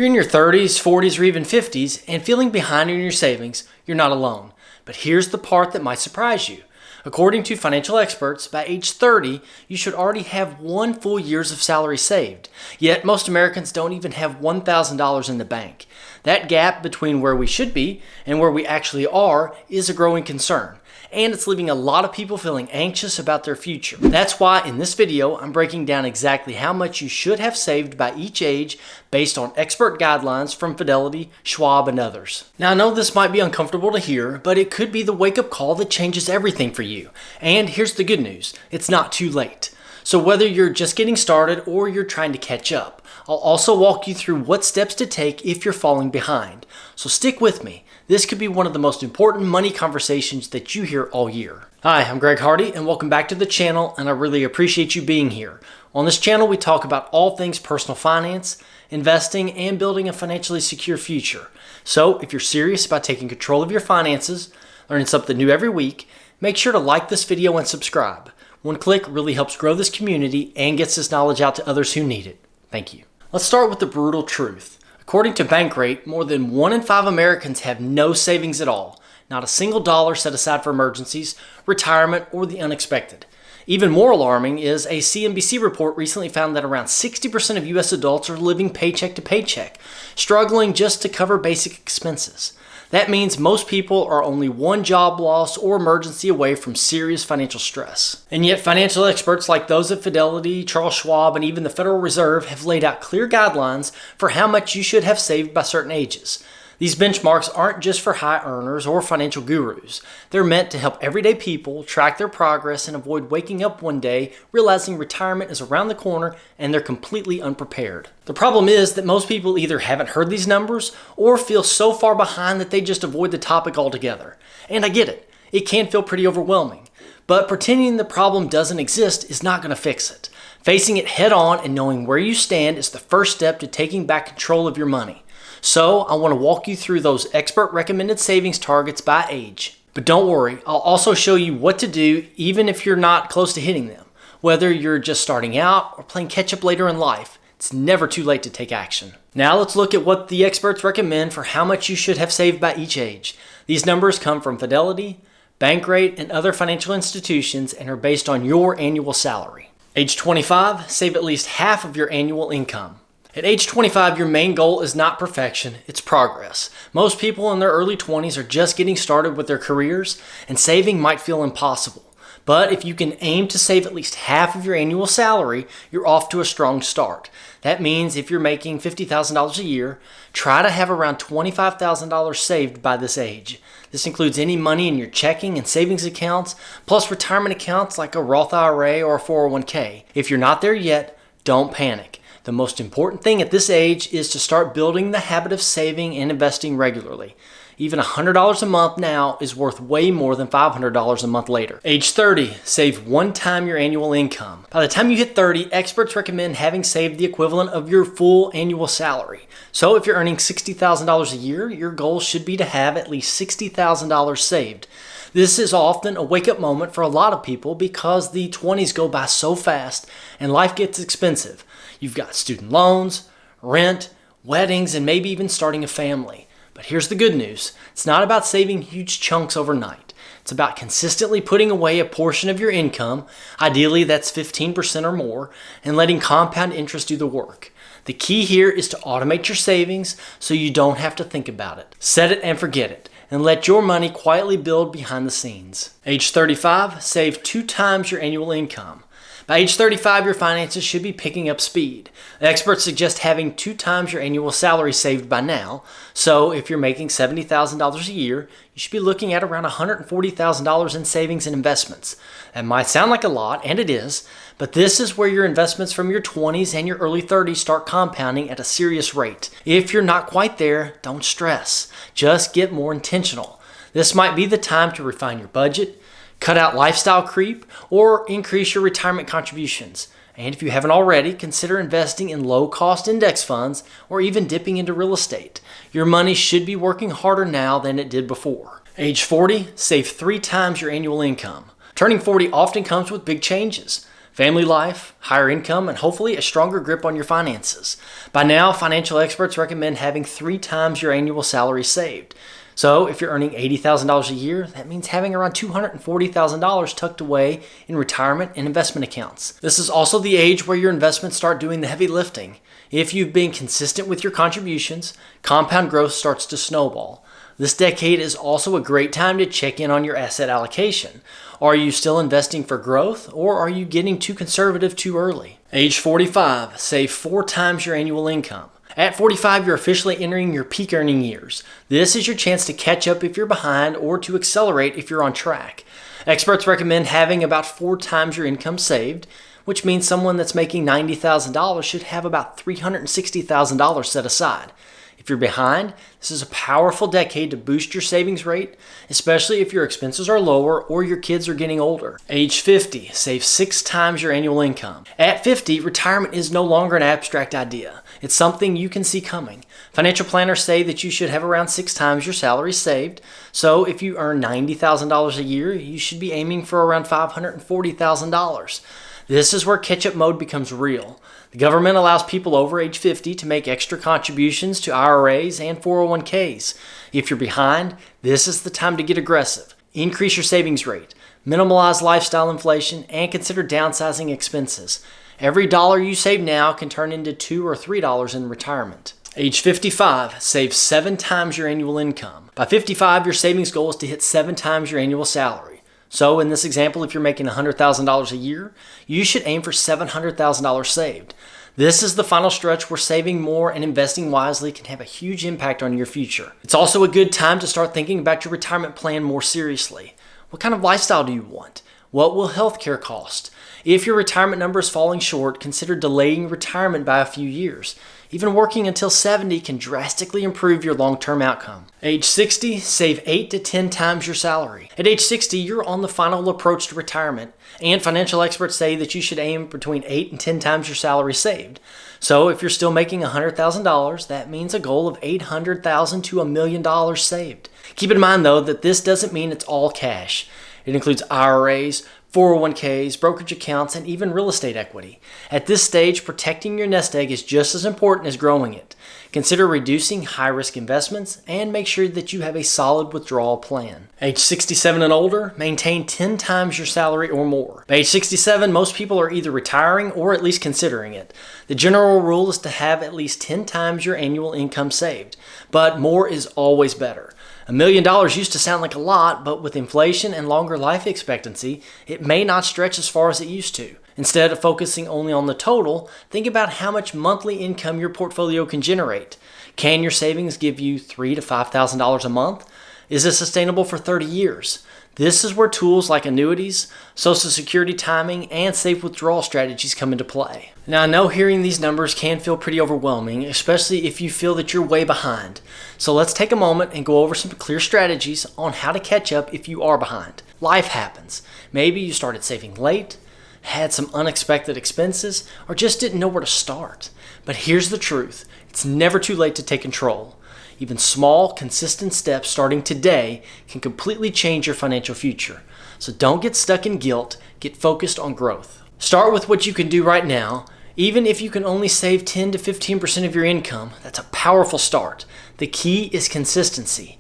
you're in your 30s, 40s, or even 50s and feeling behind in your savings, you're not alone. But here's the part that might surprise you. According to financial experts, by age 30, you should already have 1 full year's of salary saved. Yet most Americans don't even have $1,000 in the bank. That gap between where we should be and where we actually are is a growing concern. And it's leaving a lot of people feeling anxious about their future. That's why in this video, I'm breaking down exactly how much you should have saved by each age based on expert guidelines from Fidelity, Schwab, and others. Now I know this might be uncomfortable to hear, but it could be the wake-up call that changes everything for you. And here's the good news, it's not too late. So whether you're just getting started or you're trying to catch up, I'll also walk you through what steps to take if you're falling behind. So stick with me. This could be one of the most important money conversations that you hear all year. Hi, I'm Greg Hardy and welcome back to the channel, and I really appreciate you being here. On this channel, we talk about all things personal finance, investing, and building a financially secure future. So if you're serious about taking control of your finances, learning something new every week, make sure to like this video and subscribe. One click really helps grow this community and gets this knowledge out to others who need it. Thank you. Let's start with the brutal truth. According to Bankrate, more than 1 in 5 Americans have no savings at all. Not a single dollar set aside for emergencies, retirement, or the unexpected. Even more alarming is a CNBC report recently found that around 60% of U.S. adults are living paycheck to paycheck, struggling just to cover basic expenses. That means most people are only one job loss or emergency away from serious financial stress. And yet financial experts like those at Fidelity, Charles Schwab, and even the Federal Reserve have laid out clear guidelines for how much you should have saved by certain ages. These benchmarks aren't just for high earners or financial gurus. They're meant to help everyday people track their progress and avoid waking up one day realizing retirement is around the corner and they're completely unprepared. The problem is that most people either haven't heard these numbers or feel so far behind that they just avoid the topic altogether. And I get it. It can feel pretty overwhelming. But pretending the problem doesn't exist is not going to fix it. Facing it head on and knowing where you stand is the first step to taking back control of your money. So I want to walk you through those expert recommended savings targets by age. But don't worry, I'll also show you what to do even if you're not close to hitting them. Whether you're just starting out or playing catch up later in life, it's never too late to take action. Now let's look at what the experts recommend for how much you should have saved by each age. These numbers come from Fidelity, Bankrate, and other financial institutions and are based on your annual salary. Age 25, save at least half of your annual income. At age 25, your main goal is not perfection, it's progress. Most people in their early 20s are just getting started with their careers, and saving might feel impossible. But if you can aim to save at least half of your annual salary, you're off to a strong start. That means if you're making $50,000 a year, try to have around $25,000 saved by this age. This includes any money in your checking and savings accounts, plus retirement accounts like a Roth IRA or a 401k. If you're not there yet, don't panic. The most important thing at this age is to start building the habit of saving and investing regularly. Even $100 a month now is worth way more than $500 a month later. Age 30, save 1 time your annual income. By the time you hit 30, experts recommend having saved the equivalent of your full annual salary. So if you're earning $60,000 a year, your goal should be to have at least $60,000 saved. This is often a wake-up moment for a lot of people because the 20s go by so fast and life gets expensive. You've got student loans, rent, weddings, and maybe even starting a family. But here's the good news. It's not about saving huge chunks overnight. It's about consistently putting away a portion of your income, ideally that's 15% or more, and letting compound interest do the work. The key here is to automate your savings so you don't have to think about it. Set it and forget it, and let your money quietly build behind the scenes. Age 35, save 2 times your annual income. By age 35, your finances should be picking up speed. Experts suggest having 2 times your annual salary saved by now. So if you're making $70,000 a year, you should be looking at around $140,000 in savings and investments. That might sound like a lot, and it is, but this is where your investments from your 20s and your early 30s start compounding at a serious rate. If you're not quite there, don't stress. Just get more intentional. This might be the time to refine your budget, cut out lifestyle creep, or increase your retirement contributions. And if you haven't already, consider investing in low-cost index funds or even dipping into real estate. Your money should be working harder now than it did before. Age 40, save 3 times your annual income. Turning 40 often comes with big changes. family life, higher income, and hopefully a stronger grip on your finances. By now, financial experts recommend having 3 times your annual salary saved. So if you're earning $80,000 a year, that means having around $240,000 tucked away in retirement and investment accounts. This is also the age where your investments start doing the heavy lifting. If you've been consistent with your contributions, compound growth starts to snowball. This decade is also a great time to check in on your asset allocation. Are you still investing for growth, or are you getting too conservative too early? Age 45, save 4 times your annual income. At 45, you're officially entering your peak earning years. This is your chance to catch up if you're behind or to accelerate if you're on track. Experts recommend having about 4 times your income saved, which means someone that's making $90,000 should have about $360,000 set aside. If you're behind, this is a powerful decade to boost your savings rate, especially if your expenses are lower or your kids are getting older. Age 50, save 6 times your annual income. At 50, retirement is no longer an abstract idea. It's something you can see coming. Financial planners say that you should have around 6 times your salary saved. So if you earn $90,000 a year, you should be aiming for around $540,000. This is where catch-up mode becomes real. The government allows people over age 50 to make extra contributions to IRAs and 401ks. If you're behind, this is the time to get aggressive. Increase your savings rate, minimize lifestyle inflation, and consider downsizing expenses. Every dollar you save now can turn into $2 or $3 in retirement. Age 55, save 7 times your annual income. By 55, your savings goal is to hit 7 times your annual salary. So in this example, if you're making $100,000 a year, you should aim for $700,000 saved. This is the final stretch where saving more and investing wisely can have a huge impact on your future. It's also a good time to start thinking about your retirement plan more seriously. What kind of lifestyle do you want? What will healthcare cost? If your retirement number is falling short, consider delaying retirement by a few years. Even working until 70 can drastically improve your long-term outcome. Age 60, save 8 to 10 times your salary. At age 60, you're on the final approach to retirement, and financial experts say that you should aim between 8 and 10 times your salary saved. So if you're still making $100,000, that means a goal of $800,000 to $1 million saved. Keep in mind, though, that this doesn't mean it's all cash. It includes IRAs, 401ks, brokerage accounts, and even real estate equity. At this stage, protecting your nest egg is just as important as growing it. Consider reducing high-risk investments and make sure that you have a solid withdrawal plan. Age 67 and older, maintain 10 times your salary or more. By age 67, most people are either retiring or at least considering it. The general rule is to have at least 10 times your annual income saved, but more is always better. $1 million used to sound like a lot, but with inflation and longer life expectancy, it may not stretch as far as it used to. Instead of focusing only on the total, think about how much monthly income your portfolio can generate. Can your savings give you $3,000 to $5,000 a month? Is it sustainable for 30 years? This is where tools like annuities, Social Security timing, and safe withdrawal strategies come into play. Now, I know hearing these numbers can feel pretty overwhelming, especially if you feel that you're way behind. So let's take a moment and go over some clear strategies on how to catch up if you are behind. Life happens. Maybe you started saving late, had some unexpected expenses, or just didn't know where to start. But here's the truth. It's never too late to take control. Even small, consistent steps starting today can completely change your financial future. So don't get stuck in guilt, get focused on growth. Start with what you can do right now. Even if you can only save 10 to 15% of your income, that's a powerful start. The key is consistency.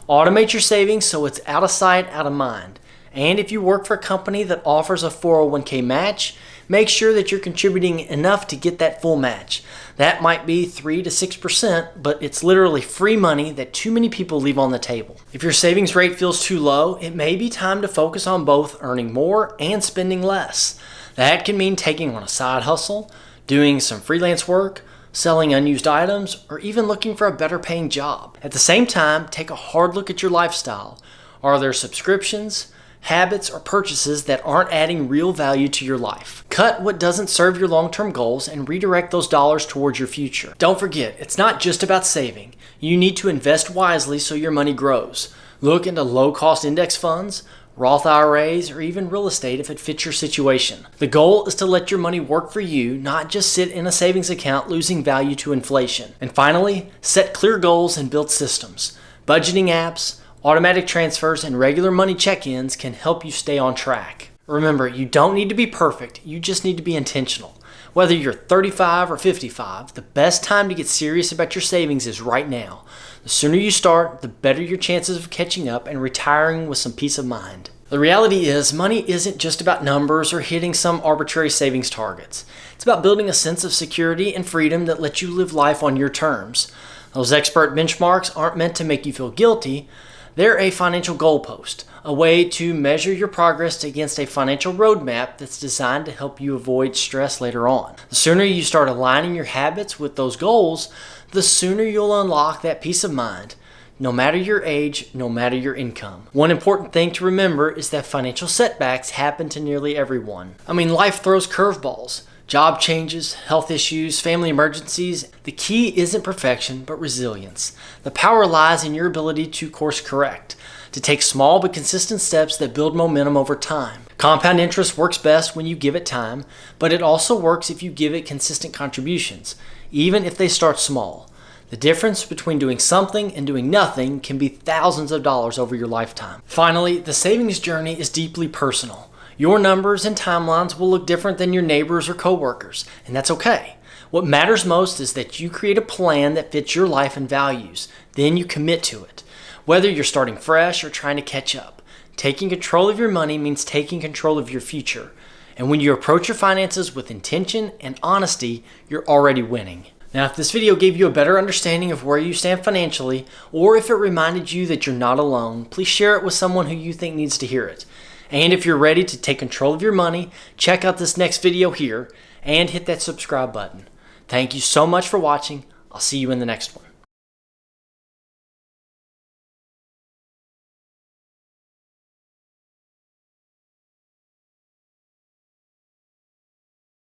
Automate your savings so it's out of sight, out of mind. And if you work for a company that offers a 401k match, make sure that you're contributing enough to get that full match. That might be 3 to 6%, but it's literally free money that too many people leave on the table. If your savings rate feels too low, it may be time to focus on both earning more and spending less. That can mean taking on a side hustle, doing some freelance work, selling unused items, or even looking for a better paying job. At the same time, take a hard look at your lifestyle. Are there subscriptions, habits, or purchases that aren't adding real value to your life? Cut what doesn't serve your long-term goals and redirect those dollars towards your future. Don't forget, it's not just about saving. You need to invest wisely so your money grows. Look into low-cost index funds, Roth IRAs, or even real estate if it fits your situation. The goal is to let your money work for you, not just sit in a savings account losing value to inflation. And finally, set clear goals and build systems. Budgeting apps, automatic transfers, and regular money check-ins can help you stay on track. Remember, you don't need to be perfect, you just need to be intentional. Whether you're 35 or 55, the best time to get serious about your savings is right now. The sooner you start, the better your chances of catching up and retiring with some peace of mind. The reality is, money isn't just about numbers or hitting some arbitrary savings targets. It's about building a sense of security and freedom that lets you live life on your terms. Those expert benchmarks aren't meant to make you feel guilty. They're a financial goalpost, a way to measure your progress against a financial roadmap that's designed to help you avoid stress later on. The sooner you start aligning your habits with those goals, the sooner you'll unlock that peace of mind, no matter your age, no matter your income. One important thing to remember is that financial setbacks happen to nearly everyone. Life throws curveballs. Job changes, health issues, family emergencies. The key isn't perfection, but resilience. The power lies in your ability to course correct, to take small but consistent steps that build momentum over time. Compound interest works best when you give it time, but it also works if you give it consistent contributions, even if they start small. The difference between doing something and doing nothing can be thousands of dollars over your lifetime. Finally, the savings journey is deeply personal. Your numbers and timelines will look different than your neighbors or coworkers, and that's okay. What matters most is that you create a plan that fits your life and values. Then you commit to it. Whether you're starting fresh or trying to catch up, taking control of your money means taking control of your future. And when you approach your finances with intention and honesty, you're already winning. Now, if this video gave you a better understanding of where you stand financially, or if it reminded you that you're not alone, please share it with someone who you think needs to hear it. And if you're ready to take control of your money, check out this next video here and hit that subscribe button. Thank you so much for watching. I'll see you in the next one.